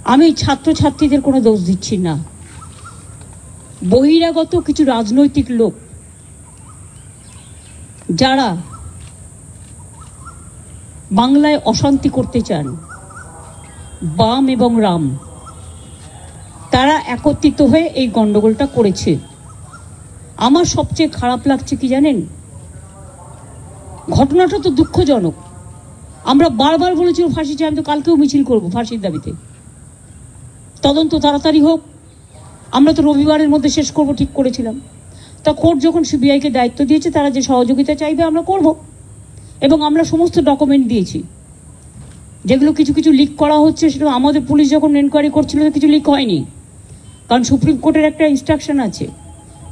আমি ছাত্রছাত্রীদের কোনো দোষ দিচ্ছি না, বহিরাগত কিছু রাজনৈতিক লোক যারা বাংলায় অশান্তি করতে চান, বাম এবং রাম, তারা একত্রিত হয়ে এই গন্ডগোলটা করেছে। আমার সবচেয়ে খারাপ লাগছে কি জানেন, ঘটনাটা তো দুঃখজনক। আমরা বারবার বলেছি ফাঁসি চাই, আমি তো কালকেও মিছিল করব ফাঁসির দাবিতে। তদন্ত তাড়াতাড়ি হোক, আমরা তো রবিবারের মধ্যে শেষ করব ঠিক করেছিলাম। তা কোর্ট যখন সিবিআইকে দায়িত্ব দিয়েছে, তারা যে সহযোগিতা চাইবে আমরা করব, এবং আমরা সমস্ত ডকুমেন্ট দিয়েছি। যেগুলো কিছু কিছু লিক করা হচ্ছে, সেটা আমাদের পুলিশ যখন এনকোয়ারি করছিল কিছু লিক হয়নি, কারণ সুপ্রিম কোর্টের একটা ইনস্ট্রাকশন আছে,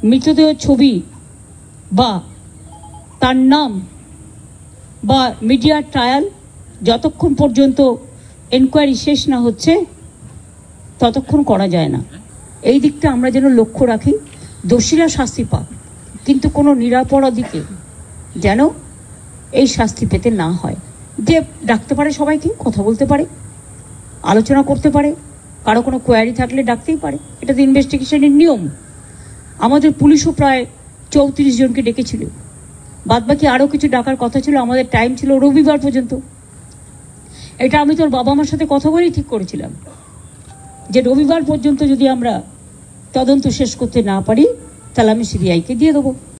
মৃতদেহের ছবি বা তার নাম বা মিডিয়ার ট্রায়াল যতক্ষণ পর্যন্ত এনকোয়ারি শেষ না হচ্ছে ততক্ষণ করা যায় না। এই দিকটা আমরা যেন লক্ষ্য রাখি, দোষীরা শাস্তি পাক, কিন্তু কোনো নিরাপরাধীকে যেন এই শাস্তি পেতে না হয়। যে ডাকতে পারে, সবাইকে কথা বলতে পারে, আলোচনা করতে পারে, কারো কোনো কোয়ারি থাকলে ডাকতেই পারে, এটা তো ইনভেস্টিগেশনের নিয়ম। আমাদের পুলিশও প্রায় 34 জনকে ডেকেছিল, বাদবাকি আরও কিছু ডাকার কথা ছিল। আমাদের টাইম ছিল রবিবার পর্যন্ত। এটা আমি তোর বাবা মার সাথে কথা বলেই ঠিক করেছিলাম যে রবিবার পর্যন্ত যদি আমরা তদন্ত শেষ করতে না পারি, তাহলে আমি সিবিআইকে দিয়ে দেবো।